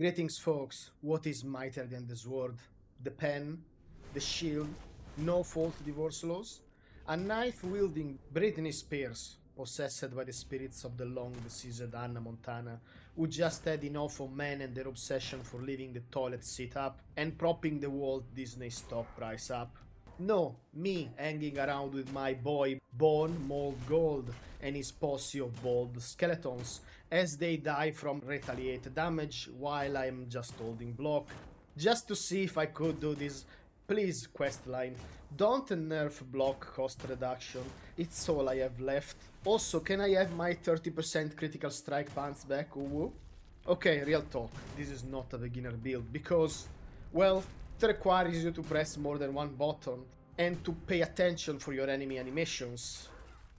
Greetings, folks. What is mightier than the sword? The pen, the shield, no fault divorce laws? A knife wielding Britney Spears, possessed by the spirits of the long deceased Anna Montana, who just had enough of men and their obsession for leaving the toilet seat up and propping the Walt Disney stock price up. No, me hanging around with my boy Bone Mold Gold and his posse of bald skeletons as they die from retaliate damage while I'm just holding block. Just to see if I could do this. Please, questline, don't nerf block cost reduction, it's all I have left. Also, can I have my 30% critical strike pants back, woo? Okay, real talk, this is not a beginner build because, well, it requires you to press more than one button and to pay attention for your enemy animations.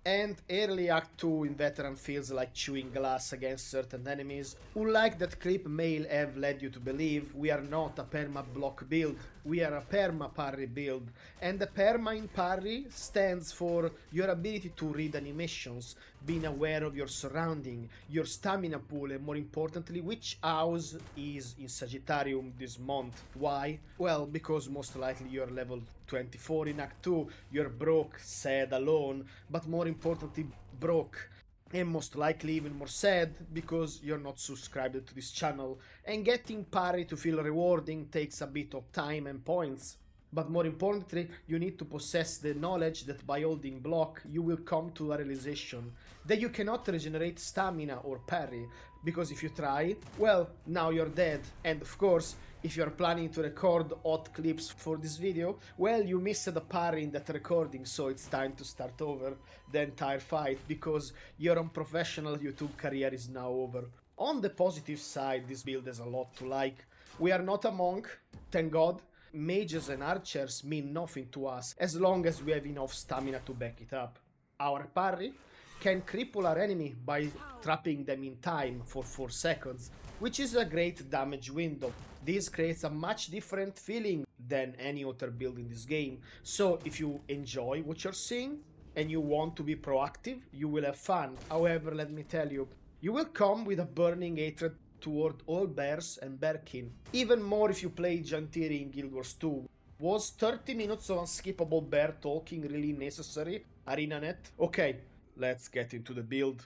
And early Act 2 in Veteran feels like chewing glass against certain enemies, who like that clip may have led you to believe we are not a perma block build, we are a perma parry build, and the perma in parry stands for your ability to read animations, being aware of your surrounding, your stamina pool, and more importantly, which house is in Sagittarium this month. Why? Well, because most likely you're level 24 in Act 2, you're broke, sad, alone, but more importantly broke, and most likely even more sad because you're not subscribed to this channel, and getting parry to feel rewarding takes a bit of time and points. But more importantly, you need to possess the knowledge that by holding block, you will come to a realization that you cannot regenerate stamina or parry, because if you try, well, now you're dead. And of course, if you're planning to record hot clips for this video, well, you missed the parry in that recording, so it's time to start over the entire fight, because your unprofessional YouTube career is now over. On the positive side, this build has a lot to like. We are not a monk, thank God. Mages and archers mean nothing to us as long as we have enough stamina to back it up. Our parry can cripple our enemy by trapping them in time for 4 seconds, which is a great damage window. This creates a much different feeling than any other build in this game, so if you enjoy what you're seeing and you want to be proactive, you will have fun. However, let me tell you, you will come with a burning hatred toward all bears and bearkin. Even more if you play Jantiri in Guild Wars 2. Was 30 minutes of unskippable bear talking really necessary, ArenaNet? Okay, let's get into the build.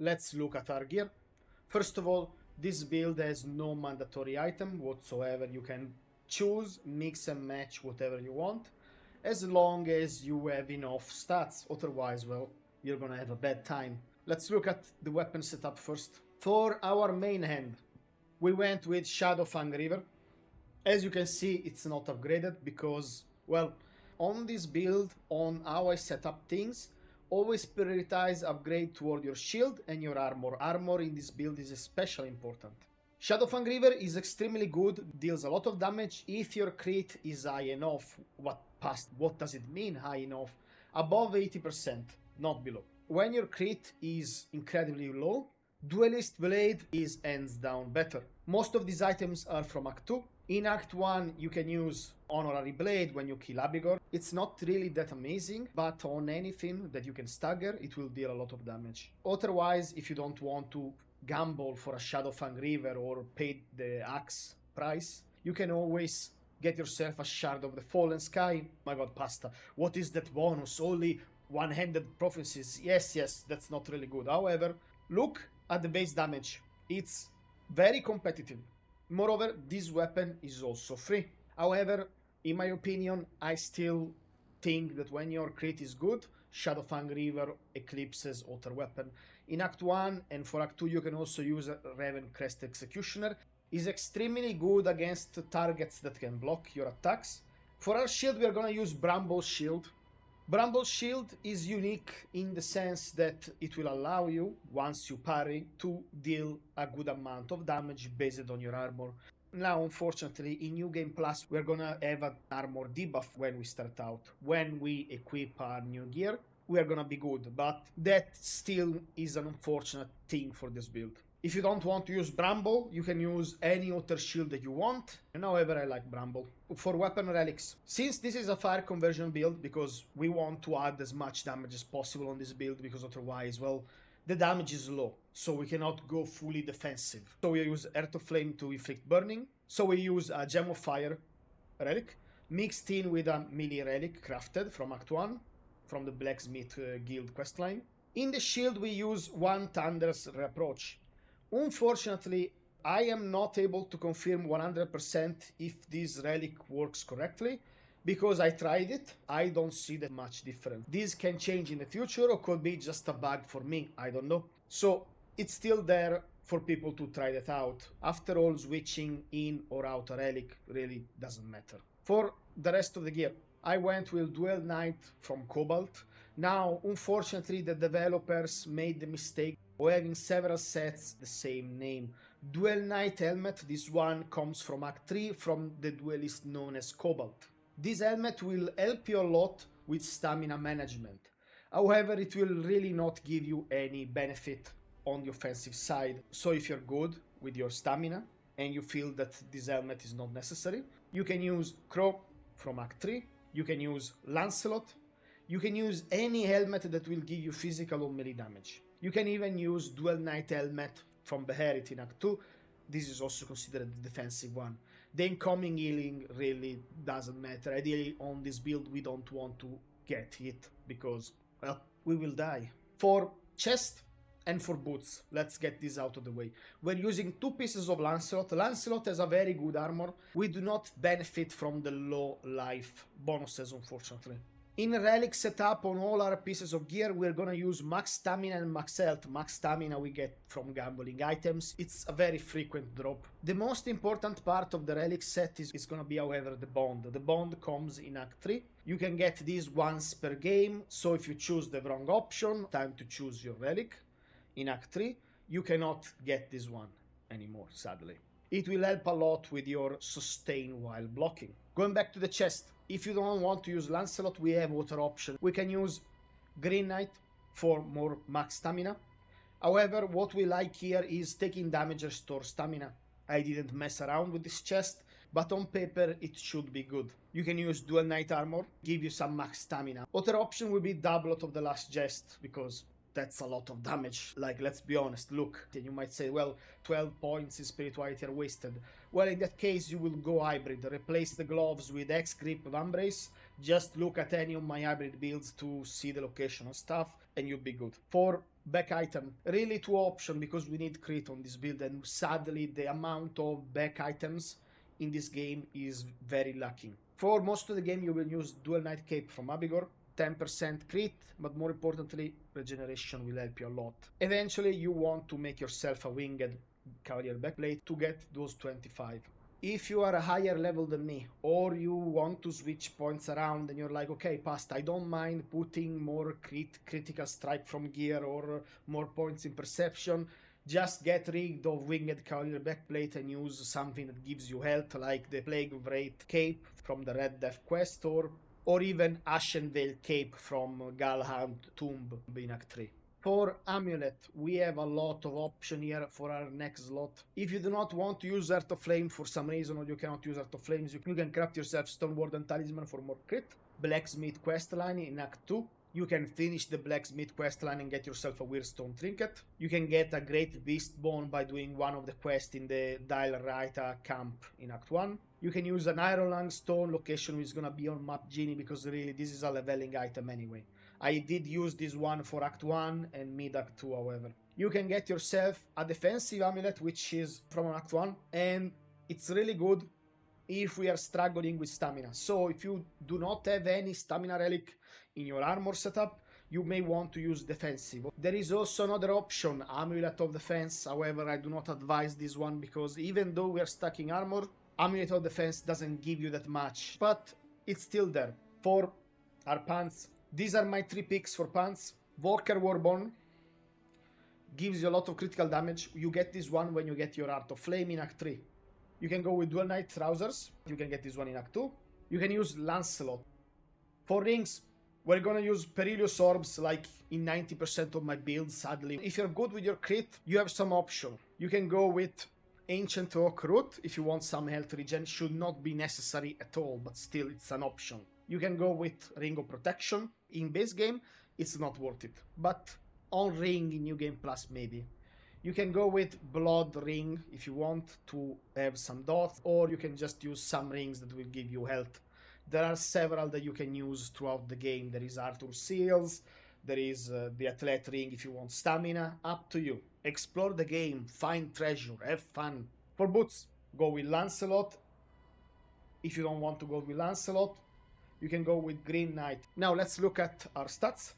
Let's look at our gear. First of all, this build has no mandatory item whatsoever. You can choose, mix and match whatever you want, as long as you have enough stats. Otherwise, well, you're gonna have a bad time. Let's look at the weapon setup first. For our main hand, we went with Shadowfang Reaver. As you can see, it's not upgraded because, well, on this build, on how I set up things, always prioritize upgrade toward your shield and your armor. Armor in this build is especially important. Shadowfang Reaver is extremely good, deals a lot of damage if your crit is high enough. What does it mean high enough? Above 80%, not below. When your crit is incredibly low, Duelist Blade is hands down better. Most of these items are from Act 2. In Act 1 you can use Honorary Blade when you kill Abigor. It's not really that amazing, but on anything that you can stagger, it will deal a lot of damage. Otherwise, if you don't want to gamble for a Shadowfang Reaver or pay the axe price, you can always get yourself a Shard of the Fallen Sky. My god, Pasta, what is that bonus? Only one-handed prophecies. Yes, that's not really good. However, look at the base damage. It's very competitive. Moreover, this weapon is also free. However, in my opinion, I still think that when your crit is good, Shadowfang Reaver eclipses other weapon. In Act 1 and for Act 2 you can also use Raven Crest Executioner. Is extremely good against targets that can block your attacks. For our shield we are gonna use Bramble Shield. Bramble Shield is unique in the sense that it will allow you, once you parry, to deal a good amount of damage based on your armor. Now, unfortunately, in New Game Plus, we're gonna have an armor debuff when we start out. When we equip our new gear, we are gonna be good, but that still is an unfortunate thing for this build. If you don't want to use Bramble, you can use any other shield that you want. And however, I like Bramble. For weapon relics, since this is a fire conversion build, because we want to add as much damage as possible on this build, because otherwise, well, the damage is low, so we cannot go fully defensive. So we use Earth of Flame to inflict burning. So we use a Gem of Fire relic, mixed in with a melee relic crafted from Act 1, from the Blacksmith Guild questline. In the shield we use one Thunder's Reproach. Unfortunately, I am not able to confirm 100% if this relic works correctly, because I tried it, I don't see that much difference. This can change in the future or could be just a bug for me, I don't know. So it's still there for people to try that out. After all, switching in or out a relic really doesn't matter. For the rest of the gear, I went with Duel Knight from Cobalt. Now, unfortunately, the developers made the mistake of having several sets the same name. Duel Knight helmet, this one comes from Act 3 from the duelist known as Cobalt. This helmet will help you a lot with stamina management. However, it will really not give you any benefit on the offensive side. So if you're good with your stamina and you feel that this helmet is not necessary, you can use Crow from Act 3, you can use Lancelot, you can use any helmet that will give you physical or melee damage. You can even use Duel Knight helmet from Beherit in Act 2. This is also considered the defensive one. The incoming healing really doesn't matter. Ideally, on this build, we don't want to get hit because, well, we will die. For chest and for boots, let's get this out of the way. We're using 2 pieces of Lancelot. Lancelot has a very good armor. We do not benefit from the low life bonuses, unfortunately. In Relic setup, on all our pieces of gear, we're gonna use max stamina and max health. Max stamina we get from gambling items. It's a very frequent drop. The most important part of the Relic set is gonna be, however, the bond. The bond comes in Act 3. You can get this once per game, so if you choose the wrong option, time to choose your Relic. In Act 3, you cannot get this one anymore, sadly. It will help a lot with your sustain while blocking. Going back to the chest, if you don't want to use Lancelot, we have other options. We can use Green Knight for more max stamina. However, what we like here is taking damage restore stamina. I didn't mess around with this chest, but on paper it should be good. You can use Duel Knight armor, give you some max stamina. Other option will be Doublet of the Last Jest, because that's a lot of damage. Like, let's be honest, look. And you might say, well, 12 points in spirituality are wasted. Well, in that case, you will go hybrid. Replace the gloves with X grip of Embrace. Just look at any of my hybrid builds to see the location of stuff, and you'll be good. For back item, really 2 options, because we need crit on this build, and sadly, the amount of back items in this game is very lacking. For most of the game, you will use Duel Knight Cape from Abigor. 10% crit, but more importantly, regeneration will help you a lot. Eventually, you want to make yourself a winged Cavalier backplate to get those 25. If you are a higher level than me, or you want to switch points around and you're like, okay, past, I don't mind putting more critical strike from gear or more points in perception, just get rid of winged Cavalier backplate and use something that gives you health, like the Plague of Wraith Cape from the Red Death quest, or even Ashen Veil Cape from Galhand Tomb in Act 3. For Amulet, we have a lot of options here for our next slot. If you do not want to use Heart of Flame for some reason, or you cannot use Heart of Flames, you can craft yourself Stoneward and Talisman for more crit. Blacksmith questline in Act 2. You can finish the Blacksmith questline and get yourself a Weird Stone Trinket. You can get a Great Beast Bone by doing one of the quests in the Dial Raita camp in Act 1. You can use an Iron Lung Stone location, which is gonna be on Map Genie, because really this is a leveling item anyway. I did use this one for Act 1 and mid Act 2, however. You can get yourself a defensive amulet, which is from Act 1, and it's really good if we are struggling with stamina. So if you do not have any stamina relic in your armor setup, you may want to use defensive. There is also another option, Amulet of Defense. However, I do not advise this one, because even though we are stacking armor, Amulet of Defense doesn't give you that much, but it's still there. For our pants, these are my 3 picks for pants. Walker Warborn gives you a lot of critical damage. You get this one when you get your Art of Flame in Act 3. You can go with Duel Knight Trousers. You can get this one in Act 2. You can use Lancelot. For rings, we're gonna use Perilous Orbs like in 90% of my builds, sadly. If you're good with your crit, you have some option. You can go with Ancient Oak Root if you want some health regen. Should not be necessary at all, but still it's an option. You can go with Ring of Protection. In base game, it's not worth it. But on ring in New Game Plus, maybe. You can go with blood ring if you want to have some dots, or you can just use some rings that will give you health. There are several that you can use throughout the game. There is Arthur's Seals, there is the Athlete ring if you want stamina. Up to you. Explore the game, find treasure, have fun. For boots, go with Lancelot. If you don't want to go with Lancelot, you can go with Green Knight. Now let's look at our stats.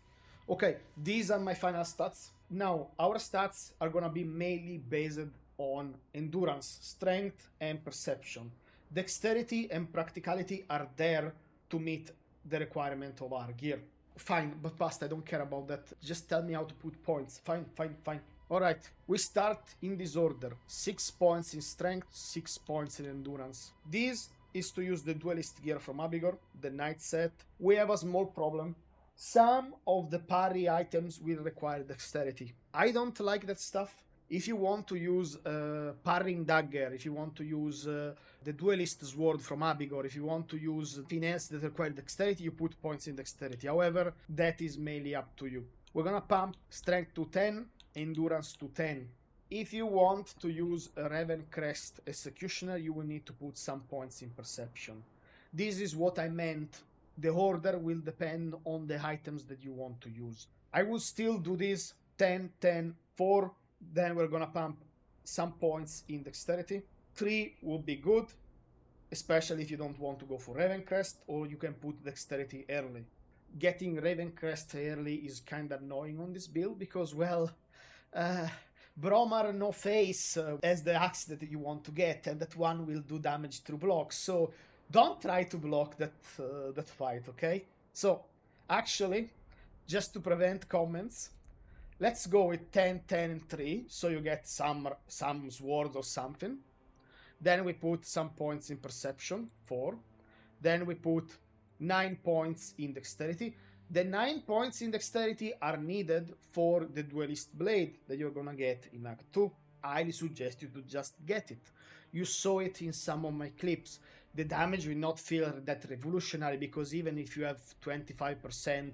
Okay, these are my final stats. Now, our stats are gonna be mainly based on endurance, strength, and perception. Dexterity and practicality are there to meet the requirement of our gear. Fine, but past, I don't care about that. Just tell me how to put points. Fine. Alright, we start in this order. 6 points in strength, 6 points in endurance. This is to use the Duelist gear from Abigor, the Knight set. We have a small problem. Some of the parry items will require dexterity. I don't like that stuff. If you want to use Parrying Dagger, if you want to use the Duelist Sword from Abigor, if you want to use finesse that require dexterity, you put points in dexterity. However, that is mainly up to you. We're gonna pump strength to 10, endurance to 10. If you want to use a Raven Crest Executioner, you will need to put some points in perception. This is what I meant. The order will depend on the items that you want to use. I will still do this 10, 10, 4. Then we're gonna pump some points in dexterity. 3 would be good, especially if you don't want to go for Raven Crest, or you can put dexterity early. Getting Raven Crest early is kind of annoying on this build because, well, Bromar no face as the axe that you want to get, and that one will do damage through blocks. So don't try to block that fight, okay? So, actually, just to prevent comments, let's go with 10, 10, and 3, so you get some sword or something. Then we put some points in perception, 4. Then we put 9 points in dexterity. The 9 points in dexterity are needed for the Duelist Blade that you're gonna get in Act 2. I highly suggest you to just get it. You saw it in some of my clips. The damage will not feel that revolutionary because even if you have 25%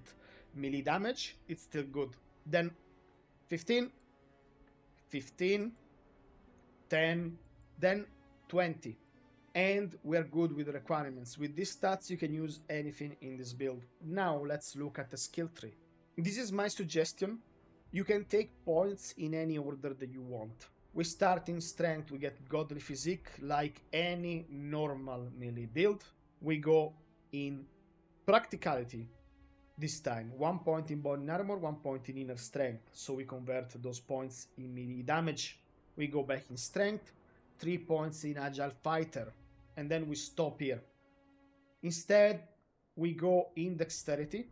melee damage, it's still good. Then 15, 15, 10, then 20. And we're good with the requirements. With these stats, you can use anything in this build. Now let's look at the skill tree. This is my suggestion. You can take points in any order that you want. We start in strength, we get godly physique like any normal melee build. We go in practicality this time. 1 point in body armor, 1 point in inner strength. So we convert those points in melee damage. We go back in strength, 3 points in agile fighter. And then we stop here. Instead, we go in dexterity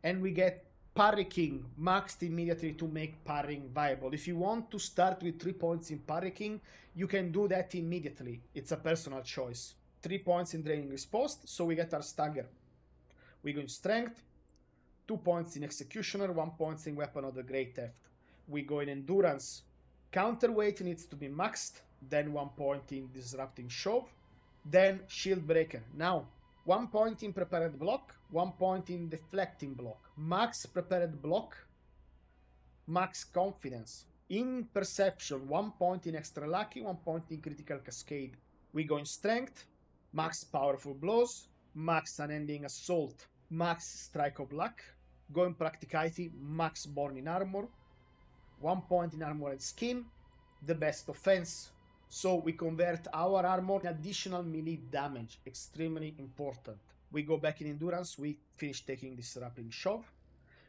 and we get Parry King maxed immediately to make parrying viable. If you want to start with 3 points in Parry King, you can do that immediately. It's a personal choice. 3 points in Draining Riposte, so we get our stagger. We go in Strength, 2 points in Executioner, 1 point in Weapon of the Great Theft. We go in Endurance. Counterweight needs to be maxed, then 1 point in Disrupting Shove, then Shield Breaker. Now, 1 point in Prepared Block, 1 point in Deflecting Block. Max Prepared Block, max Confidence. In Perception, 1 point in Extra Lucky, 1 point in Critical Cascade. We go in Strength, max Powerful Blows, max Unending Assault, max Strike of Luck. Go in Practicality, max Born in Armor, 1 point in Armored Skin, the best offense. So we convert our armor in additional melee damage, extremely important. We go back in Endurance, we finish taking Disrupting Shove.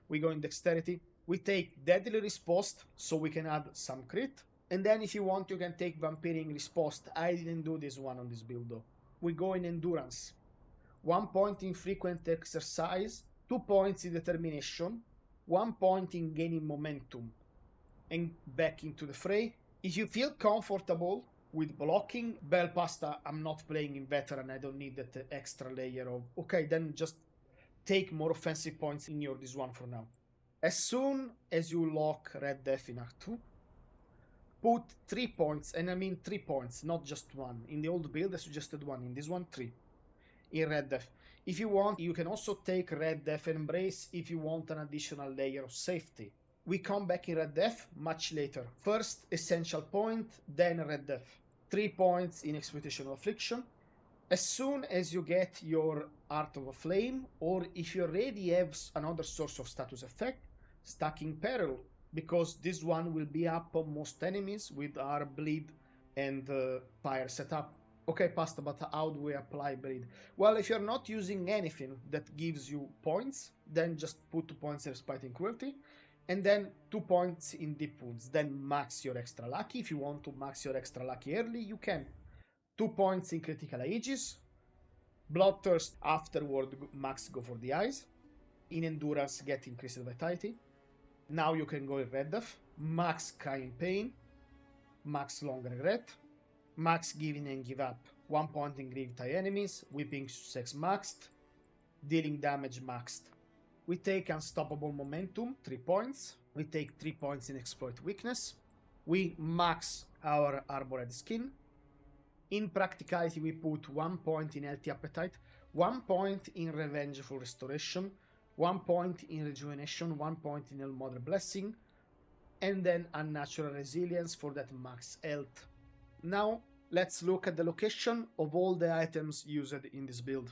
We go in Dexterity, we take Deadly Riposte, so we can add some crit. And then if you want, you can take Vampiring Riposte. I didn't do this one on this build though. We go in Endurance. 1 point in Frequent Exercise, 2 points in Determination, 1 point in Gaining Momentum. And back into the fray. If you feel comfortable with blocking, Bell Pasta, I'm not playing in Veteran, I don't need that extra layer of... Okay, then just take more offensive points in your this one for now. As soon as you lock Red Death in Act 2, put 3 points, and I mean 3 points, not just 1. In the old build I suggested 1, in this one 3. In Red Death. If you want, you can also take Red Death Embrace if you want an additional layer of safety. we come back in Red Death much later. First Essential Point, then Red Death. 3 points in Exploitation of Affliction. As soon as you get your Art of a Flame, or if you already have another source of status effect, Stacking Peril, because this one will be up on most enemies with our Bleed and Fire setup. Okay, Pasta, but how do we apply Bleed? Well, if you're not using anything that gives you points, then just put 2 points in Respite and Cruelty, and then 2 points in Deep Wounds. Then max your Extra Lucky. If you want to max your Extra Lucky early, you can. 2 points in Critical Aegis. Bloodthirst afterward, max go for the eyes. In Endurance, get increased Vitality. Now you can go in Red Death. Max Crying Pain. Max Long Regret. Max Giving and Give Up. 1 point in Grieve tie enemies. Whipping Success maxed. Dealing damage maxed. We take Unstoppable Momentum, 3 points. We take 3 points in Exploit Weakness. We max our Armored Skin. In Practicality, we put 1 point in Healthy Appetite, 1 point in Revengeful Restoration, 1 point in Rejuvenation, 1 point in Elmother Blessing, and then Unnatural Resilience for that max health. Now, let's look at the location of all the items used in this build.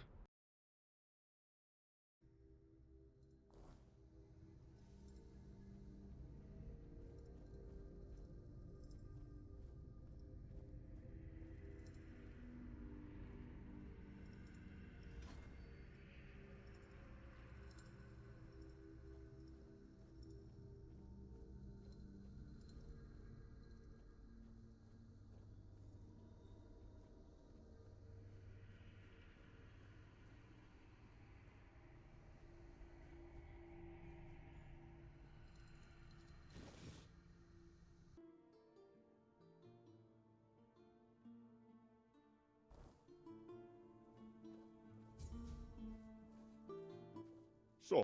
So.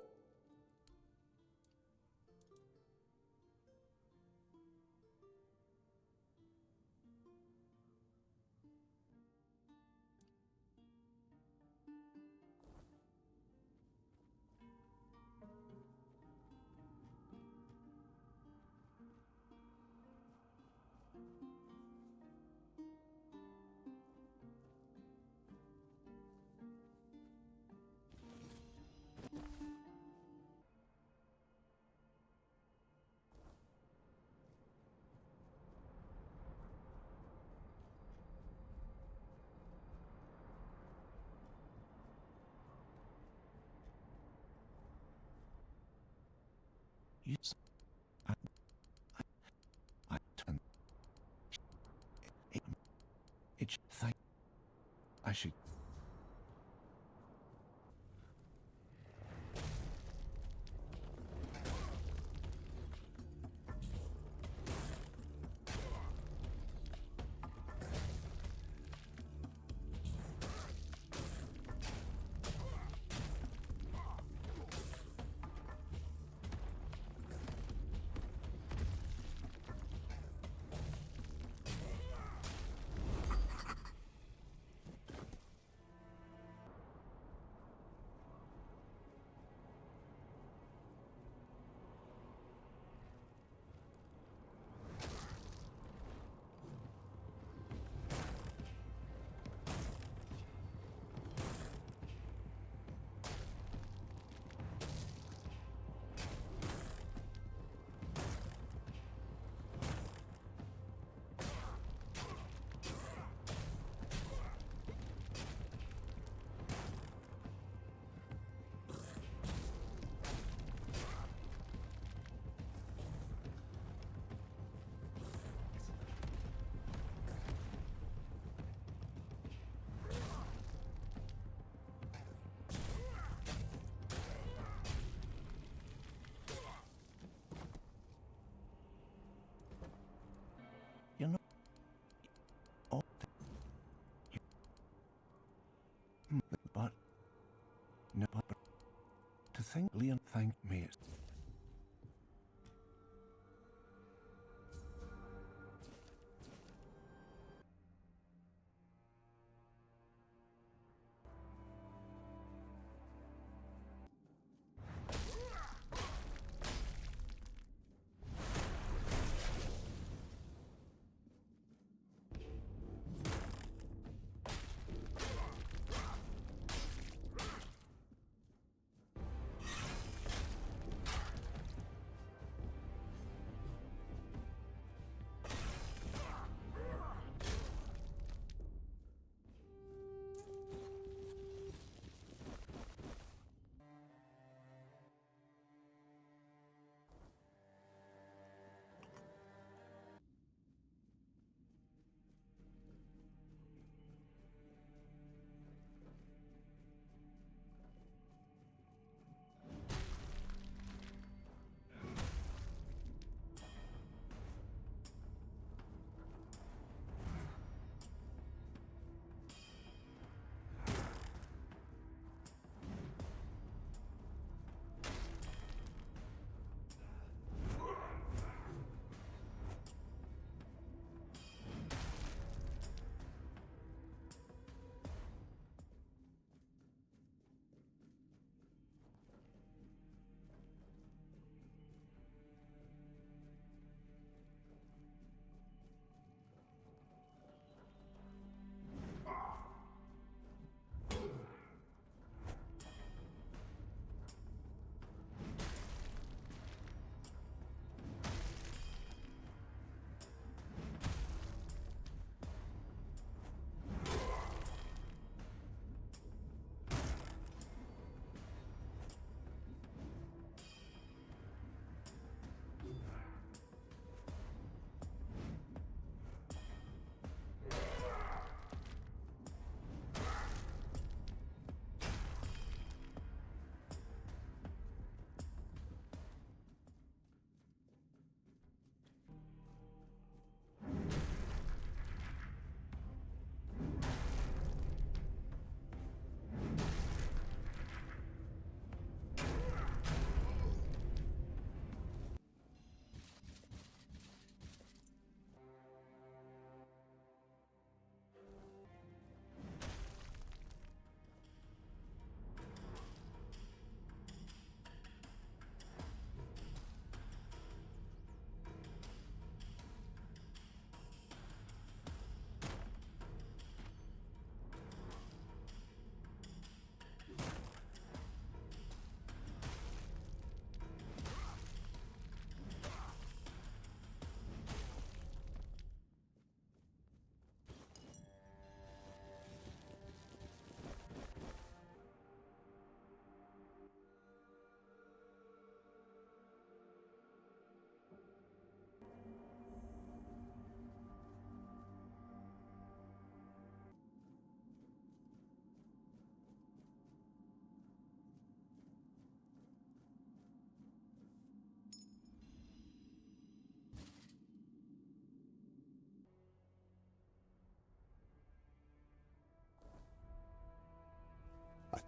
Yes. I turn. It thank. I should. You know. Oh. But. No, but. To think Leon thanked me.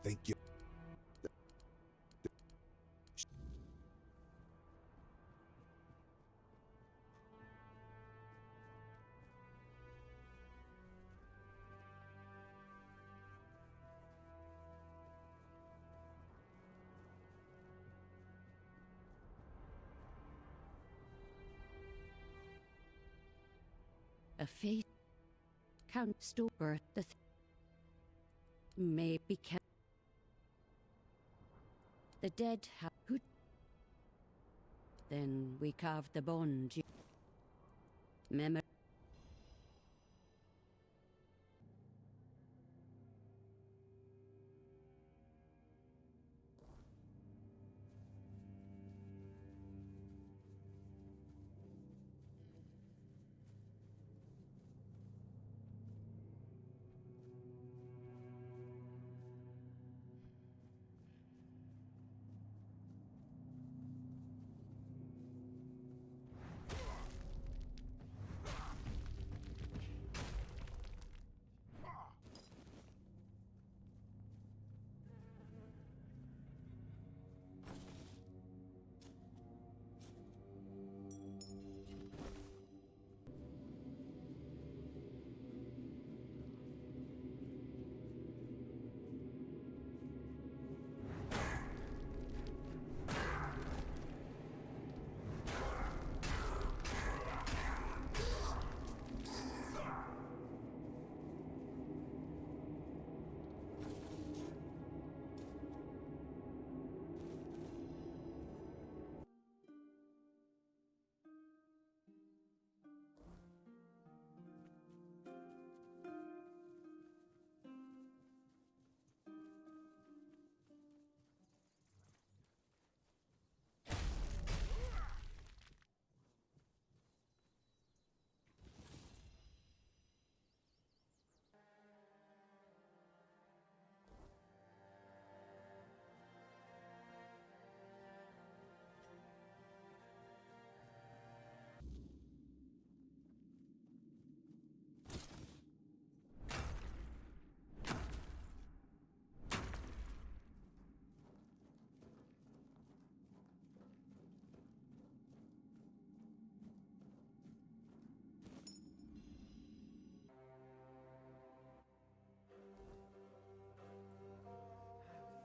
Thank you. A fate count stopper the may be kept. The dead have who. Then we carve the bond. Memory.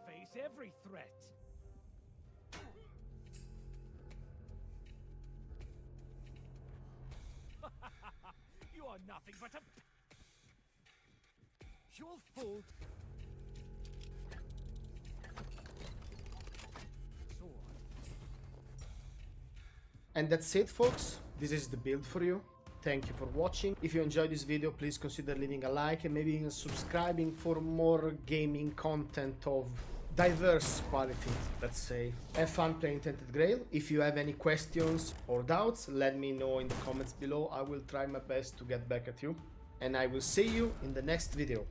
Face every threat. You are nothing but a... You'll fall. Sword. And that's it, folks. This is the build for you. Thank you for watching. If you enjoyed this video, please consider leaving a like and maybe even subscribing for more gaming content of diverse quality, let's say. Have fun playing Tainted Grail. If you have any questions or doubts, let me know in the comments below. I will try my best to get back at you. And I will see you in the next video.